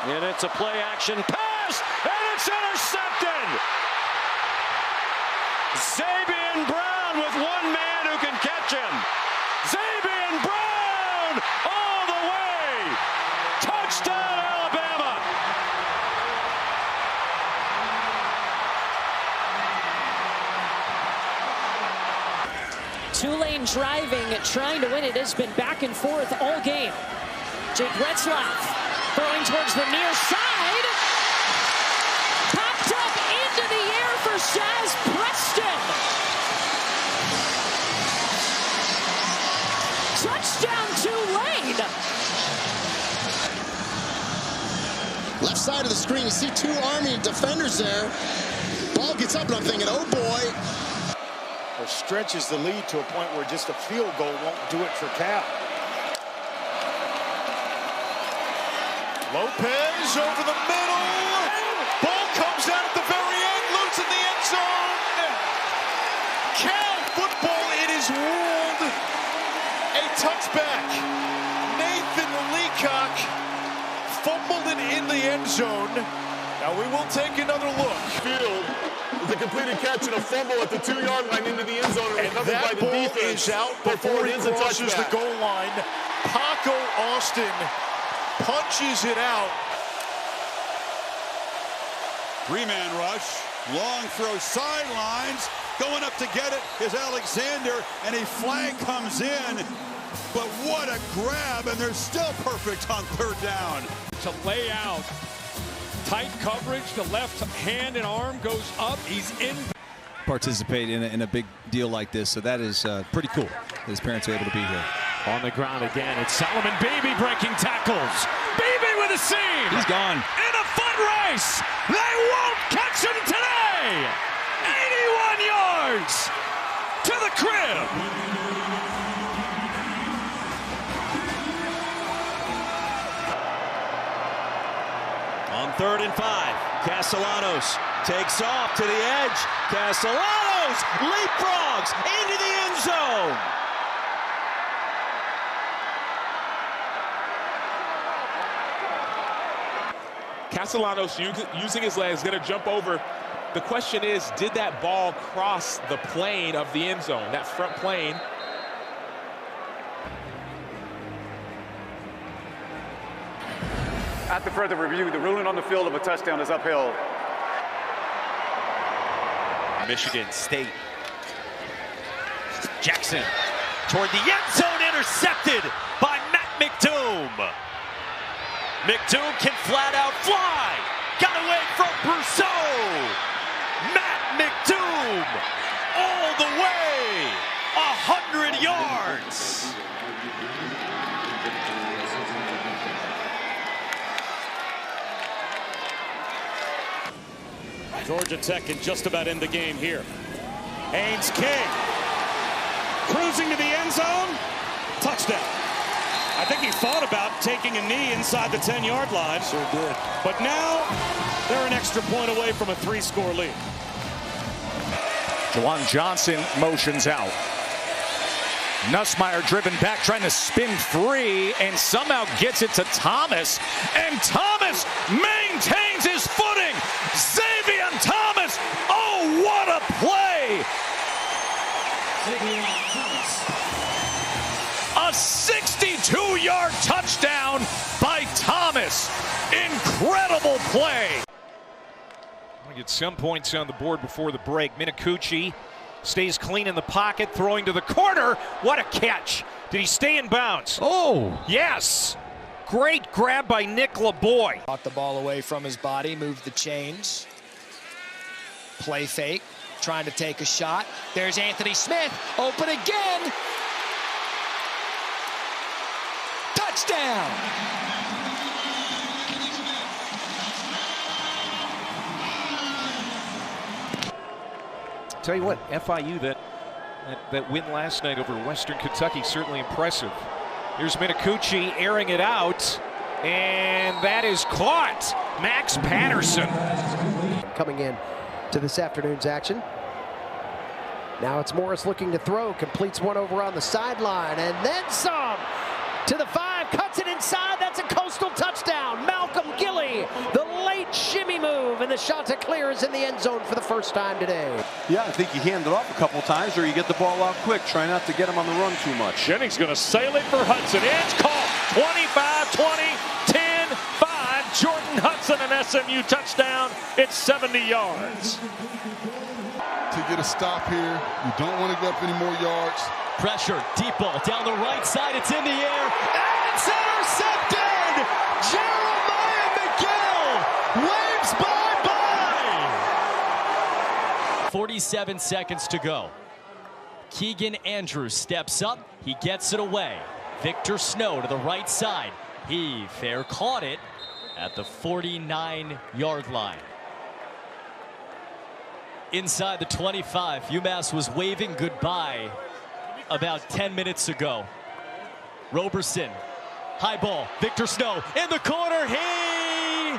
And it's a play action pass, and it's intercepted. Zabian Brown with one man who can catch him. Zabian Brown all the way. Touchdown, Alabama. Tulane driving, trying to win it. Has been back and forth all game. Jake Retzlaff throwing towards the near side. Popped up into the air for Shaz Preston. Touchdown Tulane. Left side of the screen, you see two Army defenders there. Ball gets up and I'm thinking, oh boy. Or stretches the lead to a point where just a field goal won't do it for Cal. Lopez over the middle. Ball comes out at the very end, loose in the end zone. Cal football, it is ruled a touchback. Nathan Leacock fumbled it in the end zone. Now we will take another look. Field. The completed catch and a fumble at the 2-yard line into the end zone. And that ball is out before it crosses the goal line. Paco Austin punches it out. Three-man rush, long throw sidelines. Going up to get it is Alexander, and a flag comes in. But what a grab, and they're still perfect on third down. To lay out. Tight coverage, the left hand and arm goes up. He's in. Participate in a big deal like this, so that is pretty cool that his parents are able to be here. On the ground again, it's Solomon Beebe breaking tackles. Beebe with a seam. He's gone. In a foot race. They won't catch him today. 81 yards to the crib. On 3rd and 5, Castellanos takes off to the edge. Castellanos leapfrogs into the end zone. Castellanos using his legs, going to jump over. The question is, did that ball cross the plane of the end zone, that front plane? At the further review, the ruling on the field of a touchdown is upheld. Michigan State. Jackson toward the end zone, intercepted by Matt McDoom. McDoom can flat out fly. Got away from Brousseau. Matt McDoom all the way, 100 yards. Georgia Tech can just about end the game here. Haynes King cruising to the end zone. Touchdown. I think he thought about taking a knee inside the 10-yard line. Sure did. But now they're an extra point away from a 3-score lead. Juwan Johnson motions out. Nussmeier driven back, trying to spin free, and somehow gets it to Thomas. And Thomas maintains his footing. Xavier Thomas, oh, what a play! A 62-yard touchdown by Thomas. Incredible play. We get some points on the board before the break. Minicucci stays clean in the pocket, throwing to the corner. What a catch. Did he stay in bounds? Oh. Yes. Great grab by Nick LeBoy. Got the ball away from his body, moved the chains. Play fake, trying to take a shot. There's Anthony Smith, open again. Touchdown. Tell you what, FIU, that win last night over Western Kentucky, certainly impressive. Here's Minicucci airing it out, and that is caught. Max Patterson. Coming in to this afternoon's action. Now it's Morris looking to throw, completes one over on the sideline, and then some. To the 5, cuts it inside, that's a Coastal touchdown. Malcolm Gilly the shot to clear is in the end zone for the first time today. Yeah, I think you hand it off a couple times or you get the ball out quick. Try not to get him on the run too much. Jennings going to sail it for Hudson. It's caught. 25-20, 10-5. Jordan Hudson, an SMU touchdown. It's 70 yards. To get a stop here, you don't want to give up any more yards. Pressure, deep ball down the right side. It's in the air. And it's intercepted! Jeremiah McGill waves bye-bye! 47 seconds to go. Keegan Andrews steps up. He gets it away. Victor Snow to the right side. He fair caught it at the 49-yard line. Inside the 25, UMass was waving goodbye about 10 minutes ago. Roberson, high ball, Victor Snow in the corner. He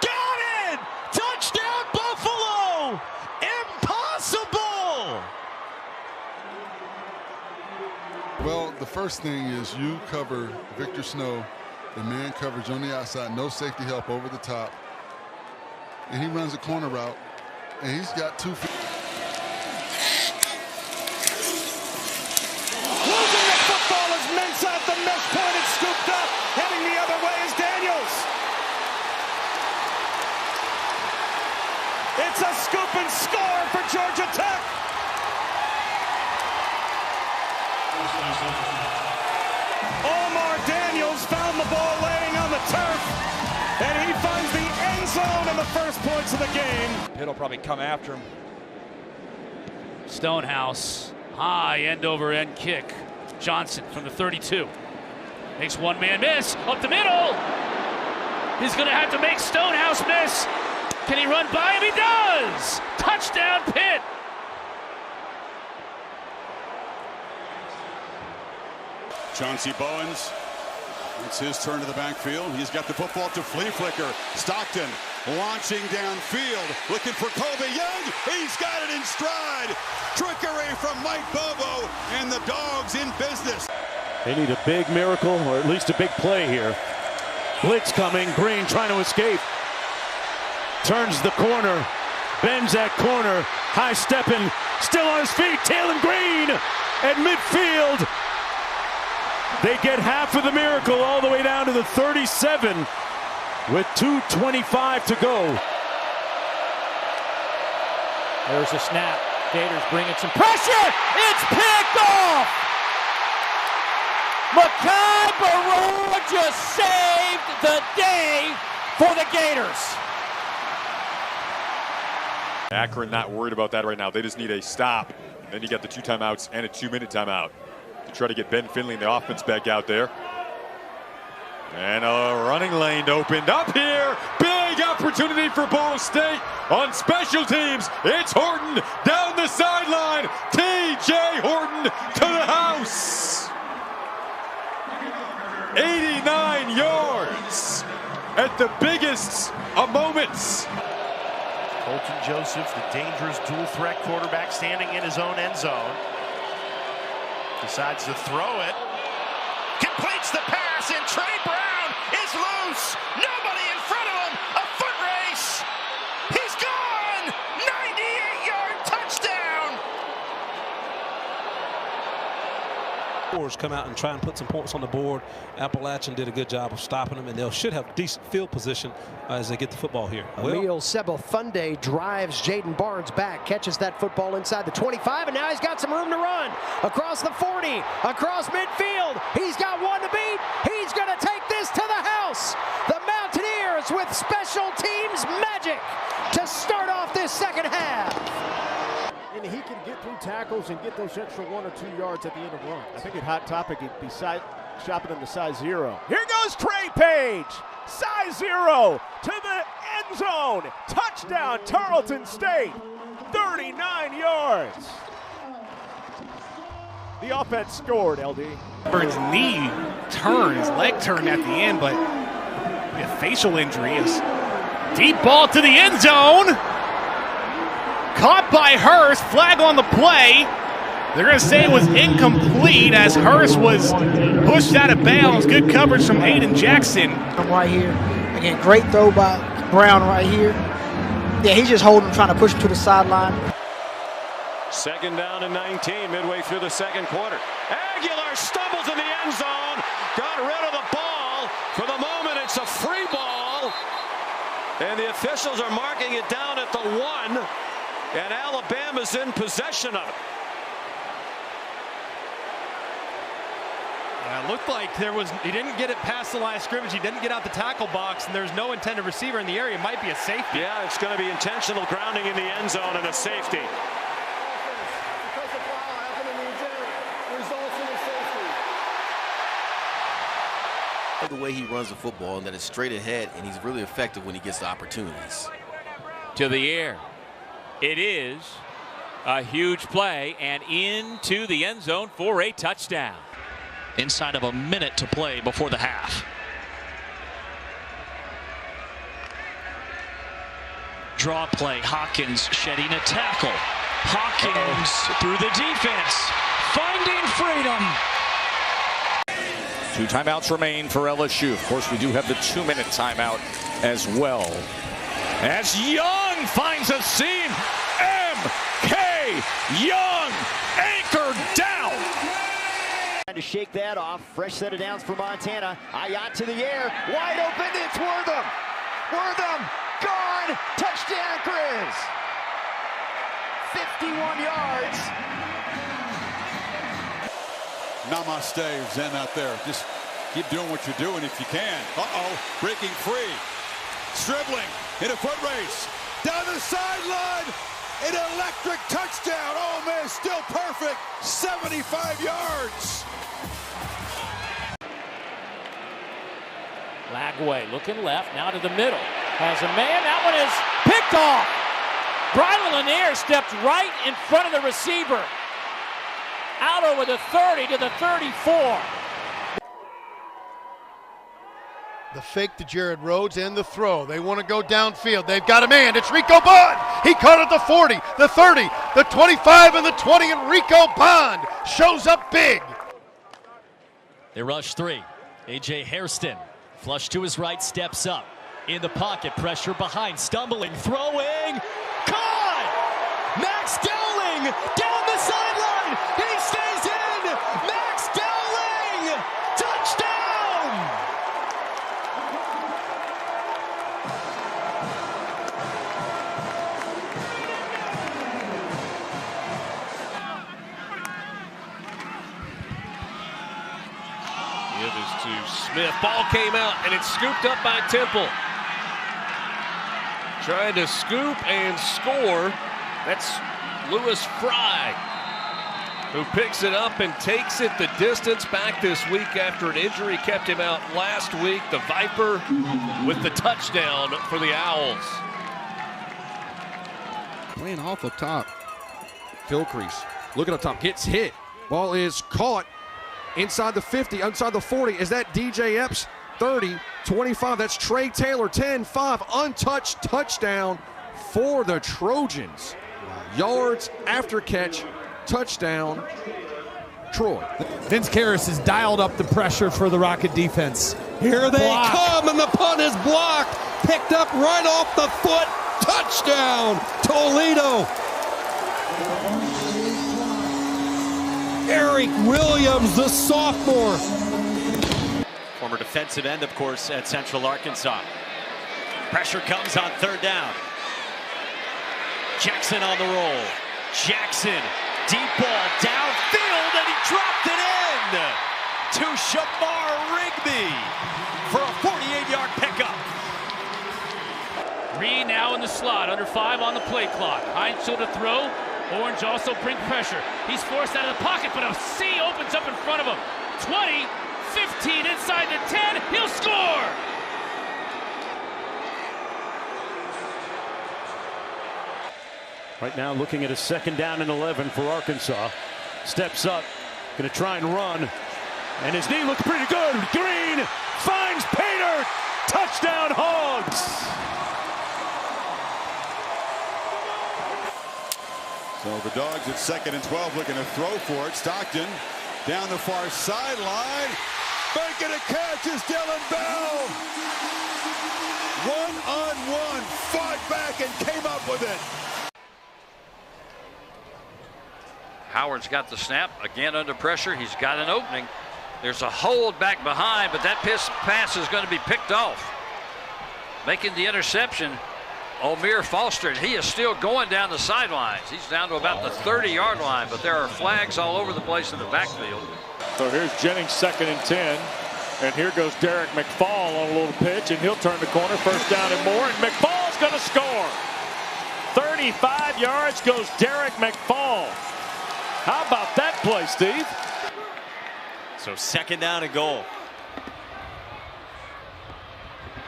got it! Touchdown Buffalo! Impossible! Well, the first thing is you cover Victor Snow, the man coverage on the outside, no safety help over the top. And he runs a corner route, and he's got 2 feet. Losing the football as Mensah at the mesh point is scooped up. Heading the other way is Daniels. It's a scoop and score for Georgia Tech. Omar Daniels found the ball laying on the turf, and he finds the end zone and the first points of the game. Pitt will probably come after him. Stonehouse, high end-over-end kick. Johnson from the 32. Makes one-man miss, up the middle. He's gonna have to make Stonehouse miss. Can he run by him? He does! Touchdown Pitt! Chauncey Bowens, it's his turn to the backfield. He's got the football to flea flicker. Stockton launching downfield, looking for Kobe Young. He's got it in stride. Trickery from Mike Bobo, and the Dogs in business. They need a big miracle, or at least a big play here. Blitz coming, Green trying to escape. Turns the corner, bends that corner, high stepping, still on his feet, Taylor Green at midfield. They get half of the miracle all the way down to the 37 with 2:25 to go. There's a snap. Gators bringing some pressure. It's picked off. Mekhi Barua just saved the day for the Gators. Akron not worried about that right now. They just need a stop. Then you got the 2 timeouts and a 2-minute timeout to try to get Ben Finley and the offense back out there. And a running lane opened up here. Big opportunity for Ball State on special teams. It's Horton down the sideline. T.J. Horton to the house. 89 yards at the biggest of moments. Colton Joseph, the dangerous dual threat quarterback, standing in his own end zone. Decides to throw it. Completes the pass, and Trey Brown is loose. Nobody in front of him. A foot race. He's gone. 98-yard touchdown. Come out and try and put some points on the board. Appalachian did a good job of stopping them, and they should have decent field position as they get the football here. Emil Sebofunde drives Jaden Barnes back, catches that football inside the 25, and now he's got some room to run. Across the 40, across midfield. He's got one to beat. He's going to take this to the house. The Mountaineers with special teams magic to start off this second half. And he can get through tackles and get those extra 1 or 2 yards at the end of runs. I think at Hot Topic he'd be shopping in the size 0. Here goes Trey Page, size 0 to the end zone. Touchdown, Tarleton State, 39 yards. The offense scored, LD. Burns' knee turned, his leg turned at the end, but a facial injury is deep ball to the end zone. Caught by Hurst, flag on the play. They're going to say it was incomplete as Hurst was pushed out of bounds. Good coverage from Aiden Jackson. Right here. Again, great throw by Brown right here. Yeah, he's just holding him, trying to push him to the sideline. Second down and 19 midway through the second quarter. Aguilar stumbles in the end zone. Got rid of the ball. For the moment, it's a free ball. And the officials are marking it down at the 1. And Alabama's in possession of it. It looked like he didn't get it past the line of scrimmage. He didn't get out the tackle box, and there's no intended receiver in the area. It might be a safety. Yeah, it's going to be intentional grounding in the end zone and a safety. The way he runs the football, and that is straight ahead, and he's really effective when he gets the opportunities. To the air. It is a huge play and into the end zone for a touchdown. Inside of a minute to play before the half. Draw play. Hawkins shedding a tackle. Hawkins through the defense. Finding freedom. 2 timeouts remain for LSU. Of course, we do have the 2-minute timeout as well. As Young finds a seam. M.K. Young anchored down. Trying to shake that off. Fresh set of downs for Montana. Ayat to the air. Wide open. It's Wortham. Wortham. Gone. Touchdown, Chris. 51 yards. Namaste, Zen out there. Just keep doing what you're doing if you can. Uh-oh, breaking free. Dribbling in a foot race. Down the sideline. An electric touchdown. Oh, man, still perfect. 75 yards. Lagway looking left, now to the middle. Has a man, that one is picked off. Brian Lanier stepped right in front of the receiver. Out over the 30 to the 34. The fake to Jared Rhodes and the throw. They want to go downfield. They've got a man. It's Rico Bond. He caught at the 40, the 30, the 25, and the 20, and Rico Bond shows up big. They rush 3. A.J. Hairston, flush to his right, steps up. In the pocket, pressure behind, stumbling, throwing. Caught! Max Dowling down the sideline. He stays in. Max Dowling! Touchdown! Give is to Smith. Ball came out, and it's scooped up by Temple. Trying to scoop and score. That's Lewis Fry, who picks it up and takes it the distance back this week after an injury kept him out last week. The Viper with the touchdown for the Owls. Playing off up top. Phil Crease looking up top, gets hit. Ball is caught inside the 50, inside the 40. Is that DJ Epps? 30, 25. That's Trey Taylor. 10, 5. Untouched touchdown for the Trojans. Yards after catch. Touchdown. Troy. Vince Karras has dialed up the pressure for the Rocket defense. Here they come, and the punt is blocked. Picked up right off the foot. Touchdown, Toledo. Eric Williams, the sophomore. Former defensive end, of course, at Central Arkansas. Pressure comes on 3rd down. Jackson on the roll. Jackson, deep ball downfield, and he dropped it in to Shamar Rigby for a 48-yard pickup. Reed now in the slot, under 5 on the play clock. Hines to throw. Orange also bring pressure. He's forced out of the pocket, but a C opens up in front of him. 20, 15 inside the 10. He'll score! Right now looking at a 2nd down and 11 for Arkansas. Steps up, going to try and run. And his knee looks pretty good. Green finds Pater. Touchdown Hogs! So the Dogs at 2nd and 12 looking to throw for it. Stockton down the far sideline. Making a catch is Dylan Bell. 1-on-1. Fought back and came up with it. Howard's got the snap, again under pressure. He's got an opening. There's a hold back behind, but that pass is going to be picked off. Making the interception, Omir Foster, and he is still going down the sidelines. He's down to about the 30-yard line, but there are flags all over the place in the backfield. So here's Jennings, 2nd and 10. And here goes Derek McFall on a little pitch, and he'll turn the corner, 1st down and more, and McFall's going to score. 35 yards goes Derek McFall. How about that play, Steve? So 2nd down and goal.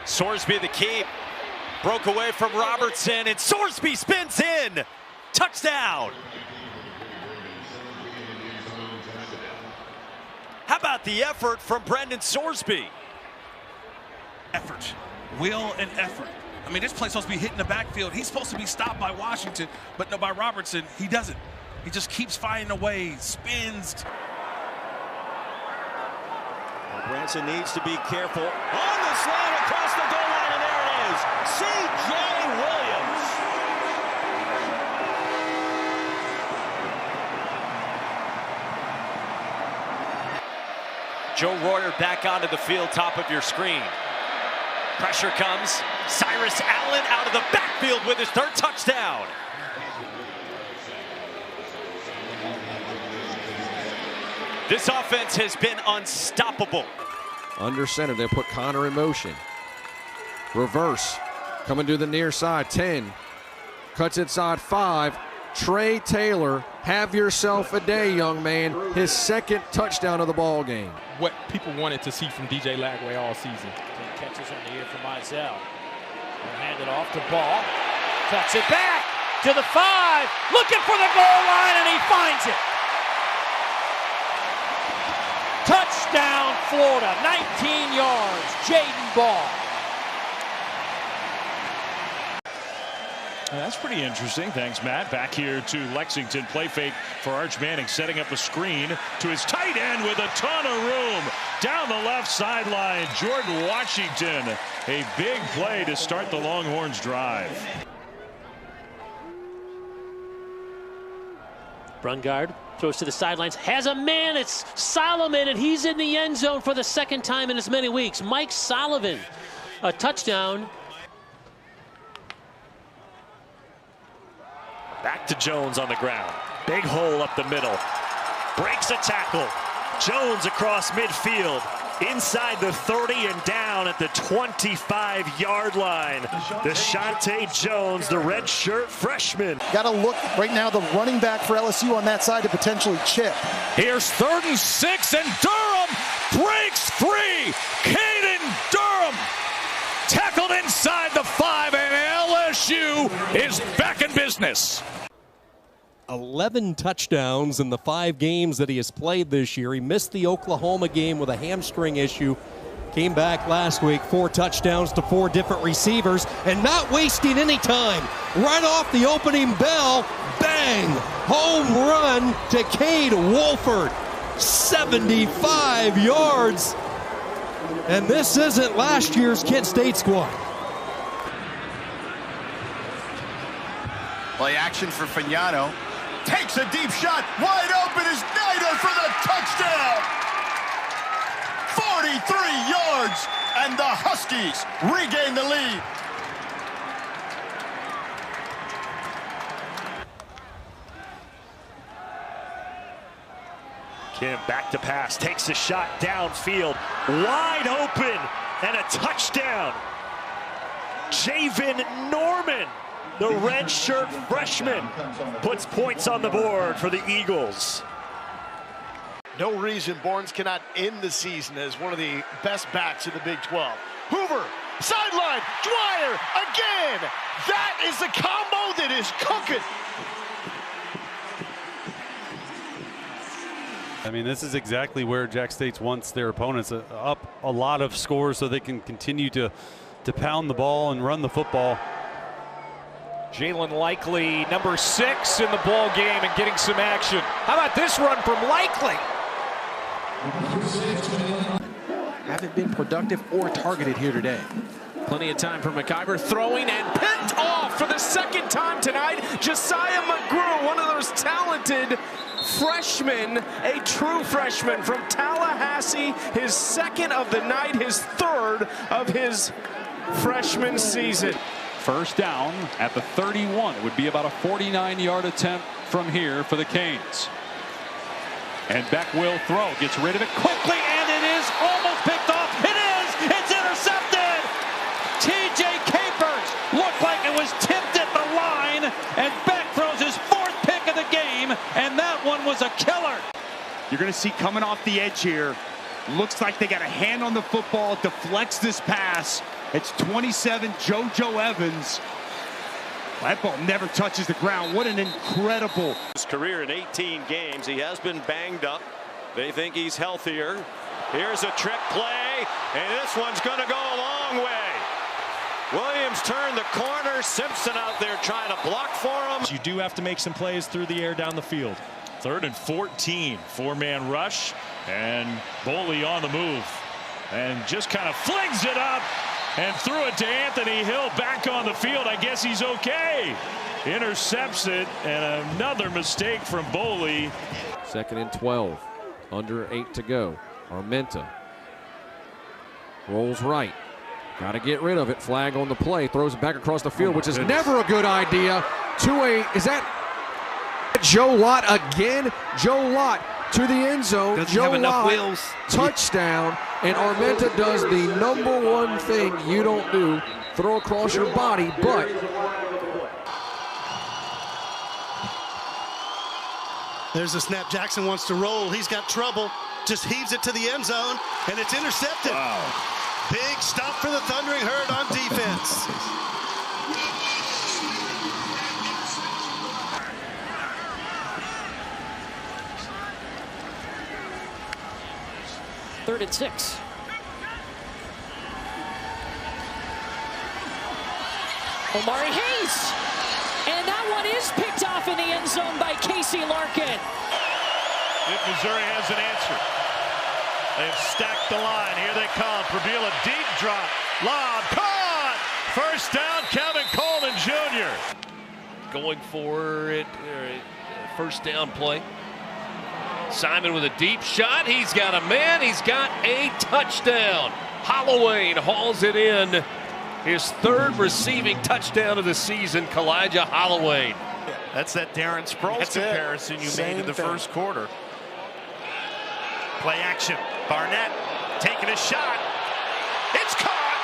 Sorsby the keep. Broke away from Robertson, and Sorsby spins in. Touchdown. How about the effort from Brendan Sorsby? Effort, will and effort. I mean, this play's supposed to be hitting the backfield. He's supposed to be stopped by Washington, but no, by Robertson. He doesn't. He just keeps finding a way, spins. Well, Branson needs to be careful. On the slant across the goal line, and there it is. C.J. Williams. Joe Royer back onto the field, top of your screen. Pressure comes. Cyrus Allen out of the backfield with his 3rd touchdown. This offense has been unstoppable. Under center, they put Connor in motion. Reverse, coming to the near side, 10. Cuts inside 5. Trey Taylor, have yourself a day, young man. His 2nd touchdown of the ball game. What people wanted to see from DJ Lagway all season. 10 catches on the year for Mizell. Hand it off to Ball. Cuts it back to the 5. Looking for the goal line, and he finds it. Touchdown, Florida. 19 yards. Jaden Ball. That's pretty interesting. Thanks, Matt. Back here to Lexington. Play fake for Arch Manning, setting up a screen to his tight end with a ton of room. Down the left sideline, Jordan Washington. A big play to start the Longhorns drive. Brungard throws to the sidelines, has a man, it's Solomon, and he's in the end zone for the 2nd time in as many weeks. Mike Sullivan, a touchdown. Back to Jones on the ground. Big hole up the middle. Breaks a tackle. Jones across midfield. Inside the 30 and down at the 25-yard line. Deshaunte Jones, the redshirt freshman. Got to look right now, the running back for LSU on that side to potentially chip. Here's 3rd and 6, and Durham breaks free. Caden Durham tackled inside the 5, and LSU is back in business. 11 touchdowns in the 5 games that he has played this year. He missed the Oklahoma game with a hamstring issue. Came back last week, 4 touchdowns to 4 different receivers, and not wasting any time. Right off the opening bell, bang! Home run to Cade Wolford. 75 yards. And this isn't last year's Kent State squad. Play action for Fagnano. Takes a deep shot. Wide open is Snyder for the touchdown. 43 yards, and the Huskies regain the lead. Kim back to pass, takes a shot downfield, wide open, and a touchdown. Javen Norman, the redshirt freshman, puts points on the board for the Eagles. No reason Barnes cannot end the season as one of the best backs in the Big 12. Hoover, sideline, Dwyer, again. That is a combo that is cooking. I mean, this is exactly where Jack State wants their opponents up a lot of scores so they can continue to pound the ball and run the football. Jalen Likely, number 6 in the ball game and getting some action. How about this run from Likely? Haven't been productive or targeted here today. Plenty of time for McIver, throwing and picked off for the second time tonight. Josiah McGrew, one of those talented freshmen, a true freshman from Tallahassee, his second of the night, his third of his freshman season. First down at the 31. It would be about a 49-yard attempt from here for the Canes. And Beck will throw, gets rid of it quickly, and it is almost picked off. It is! It's intercepted! TJ Capers looked like it was tipped at the line, and Beck throws his fourth pick of the game, and that one was a killer. You're going to see coming off the edge here. Looks like they got a hand on the football, deflects this pass. It's 27, JoJo Evans. That ball never touches the ground. What an incredible. His career in 18 games. He has been banged up. They think he's healthier. Here's a trick play, and this one's going to go a long way. Williams turned the corner. Simpson out there trying to block for him. You do have to make some plays through the air down the field. 3rd and 14. 4-man rush, and Boley on the move. And just kind of flings it up and threw it to Anthony Hill back on the field. I guess he's okay. Intercepts it, and another mistake from Boley. 2nd and 12. Under 8 to go. Armenta rolls right. Got to get rid of it. Flag on the play. Throws it back across the field, which is never a good idea. Is that Joe Lott again? Joe Lott to the end zone. Doesn't Joe have enough Lott, wheels. touchdown. And Armenta does the #1 thing you don't do, throw across your body, but there's a snap. Jackson wants to roll. He's got trouble. Just heaves it to the end zone, and it's intercepted. Wow. Big stop for the Thundering Herd on defense. Third and 6. Omari Hayes. And that one is picked off in the end zone by Casey Larkin. If Missouri has an answer. They've stacked the line. Here they come. Prabila deep drop. Lob caught. First down, Kevin Coleman Jr. Going for it. First down play. Simon with a deep shot. He's got a man. He's got a touchdown. Holloway hauls it in. His 3rd receiving touchdown of the season, Kalijah Holloway. That's that Darren Sproles comparison you made in the first quarter. Play action. Barnett taking a shot. It's caught.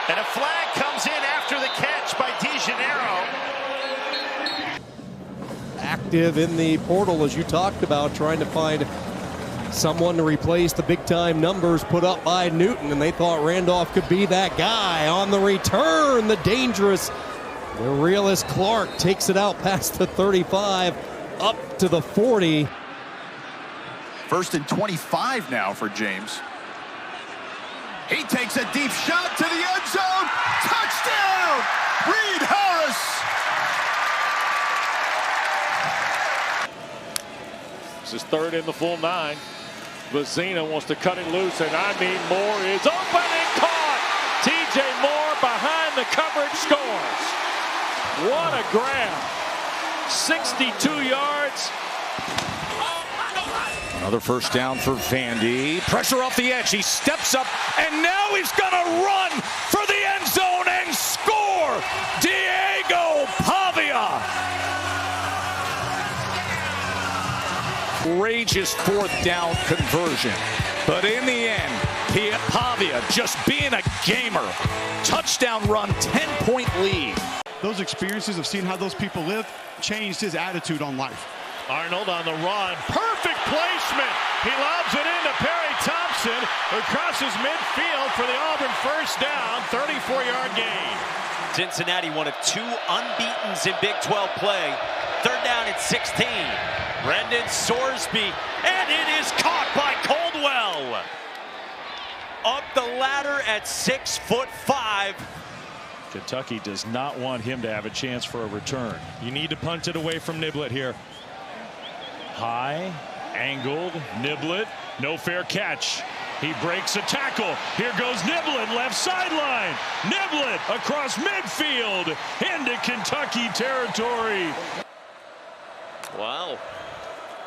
And a flag comes in after the catch by DeGeneiro. Active in the portal, as you talked about, trying to find someone to replace the big-time numbers put up by Newton, and they thought Randolph could be that guy. On the return, the dangerous, the realist Clark takes it out past the 35, up to the 40. 1st and 25 now for James. He takes a deep shot to the end zone. Touchdown! Reed Harris! This is 3rd and the full 9. Vazina wants to cut it loose, and I mean Moore is open and caught. TJ Moore behind the coverage scores. What a grab. 62 yards. Another first down for Vandy. Pressure off the edge. He steps up, and now he's going to run for the end zone and score. Diego Pavia. Courageous 4th down conversion. But in the end, Pavia just being a gamer. Touchdown run, 10-point lead. Those experiences of seeing how those people live changed his attitude on life. Arnold on the run. Perfect placement. He lobs it into Perry Thompson, who crosses midfield for the Auburn first down. 34-yard gain. Cincinnati, one of 2 unbeatens in Big 12 play. 3rd down at 16. Brendan Sorsby, and it is caught by Coldwell. Up the ladder at 6'5". Kentucky does not want him to have a chance for a return. You need to punt it away from Niblett here. High, angled, Niblett, no fair catch. He breaks a tackle. Here goes Niblett, left sideline. Niblet across midfield into Kentucky territory. Wow.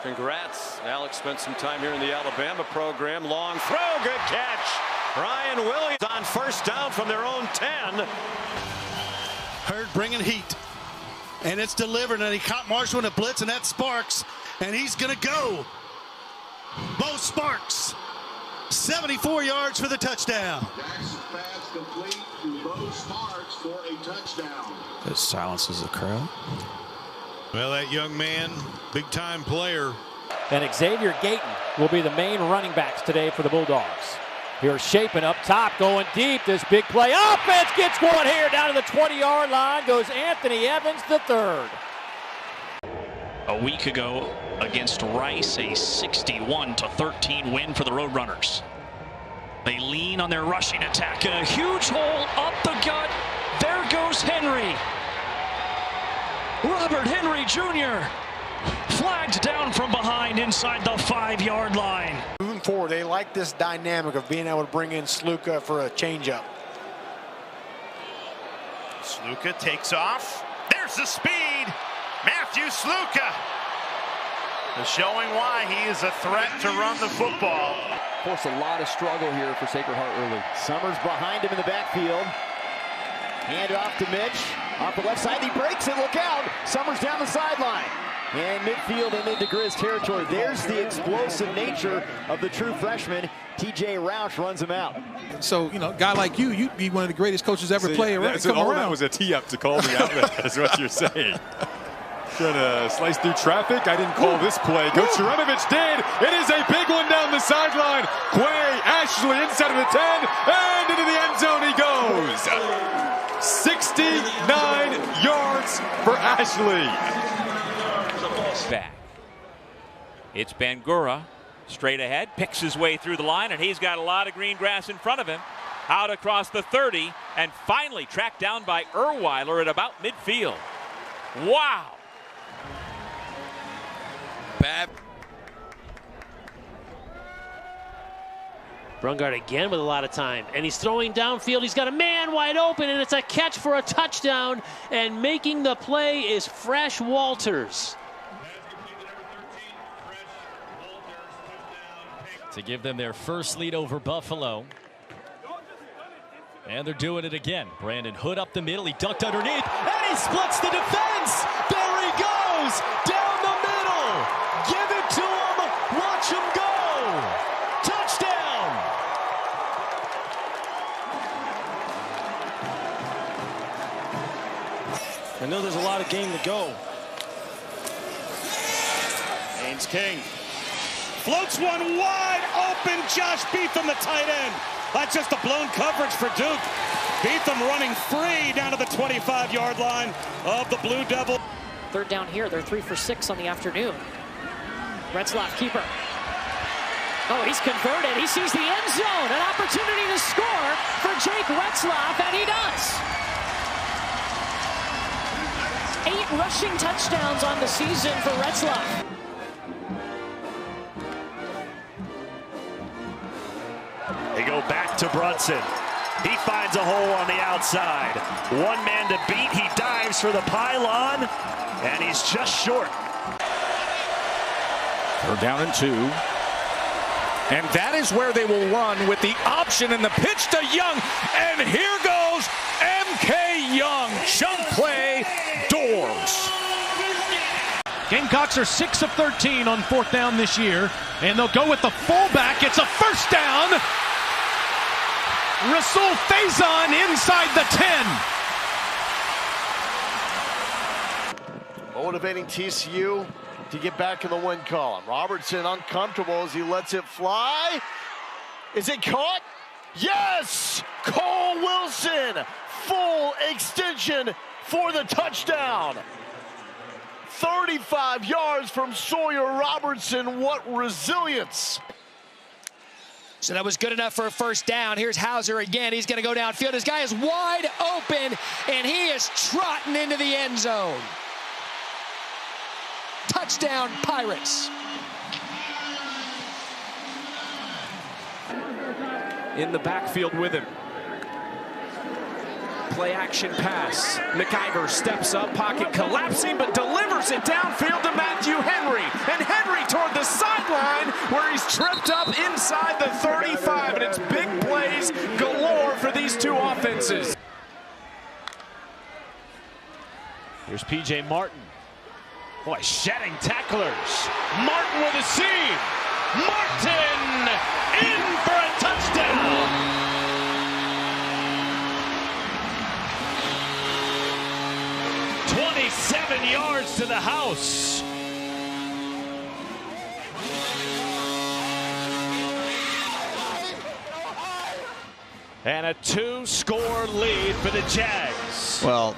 Congrats. Alex spent some time here in the Alabama program. Long throw, good catch. Ryan Williams on first down from their own 10. Hurd bringing heat. And it's delivered, and he caught Marshall in a blitz, and that's Sparks. And he's going to go. Bo Sparks, 74 yards for the touchdown. Pass complete to Bo Sparks for a touchdown. That silences the crowd. Well, that young man, big-time player. And Xavier Gayton will be the main running backs today for the Bulldogs. Here's Shapen up top, going deep. This big play. Offense gets one here down to the 20-yard line. Goes Anthony Evans, the third. A week ago against Rice, a 61-13 win for the Roadrunners. They lean on their rushing attack. A huge hole up the gut. There goes Henry. Robert Henry Jr. flagged down from behind inside the 5-yard line. Moving forward, they like this dynamic of being able to bring in Sluka for a changeup. Sluka takes off. There's the speed. Matthew Sluka showing why he is a threat to run the football. Forced a lot of struggle here for Sacred Heart early. Summers behind him in the backfield. Hand it off to Mitch. Off the left side, he breaks it. Look out. Summers down the sideline. And midfield and into Grizz territory. There's the explosive nature of the true freshman. TJ Roush runs him out. So, you know, a guy like you, you'd be one of the greatest coaches ever play around. So all that was a tee-up to call me out there, is what you're saying. Trying to slice through traffic. I didn't call this play. Coach Juranovic did. It is a big one down the sideline. Quay Ashley inside of the 10, and into the end zone he goes. 69 yards for Ashley. Back. It's Bangura straight ahead, picks his way through the line, and he's got a lot of green grass in front of him. Out across the 30, and finally tracked down by Erweiler at about midfield. Wow. Bab. Brungard again with a lot of time, and he's throwing downfield. He's got a man wide open, and it's a catch for a touchdown, and making the play is Fresh Walters. To give them their first lead over Buffalo. And they're doing it again. Brandon Hood up the middle. He ducked underneath, and he splits the defense. There he goes, down the middle. Give it to him. Watch him go. Touchdown. I know there's a lot of game to go. Haynes King floats one wide open. Josh Beetham, the tight end. That's just a blown coverage for Duke. Beetham running free down to the 25-yard line of the Blue Devil. Third down here. They're 3 for 6 on the afternoon. Retzlaff, keeper. Oh, he's converted. He sees the end zone. An opportunity to score for Jake Retzlaff, and he does. 8 rushing touchdowns on the season for Retzlaff. They go back to Brunson. He finds a hole on the outside. One man to beat. He dives for the pylon, and he's just short. They're down and 2. And that is where they will run with the option and the pitch to Young. And here goes M.K. Young. Chunk play, Doors. Gamecocks are 6 of 13 on 4th down this year, and they'll go with the fullback. It's a first down. Rasul Faison inside the 10. Motivating TCU to get back in the win column. Robertson uncomfortable as he lets it fly. Is it caught? Yes! Cole Wilson, full extension for the touchdown. 35 yards from Sawyer Robertson. What resilience. So that was good enough for a first down. Here's Hauser again. He's going to go downfield. This guy is wide open, and he is trotting into the end zone. Touchdown, Pirates. In the backfield with him. Play action pass. McIver steps up, pocket collapsing, but delivers it downfield to Matthew Henry. And Henry toward the sideline where he's tripped up inside the 35. And it's big plays galore for these two offenses. Here's P.J. Martin. Boy, shedding tacklers. Martin with a seam. Martin in for a touchdown. "27 yards to the house. And a 2-score lead for the Jags. Well,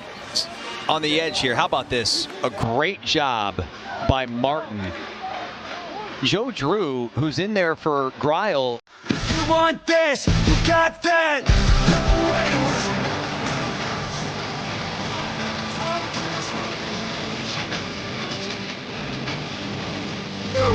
on the edge here, how about this? A great job by Martin. Joe Drew, who's in there for Greil. You want this, you got that.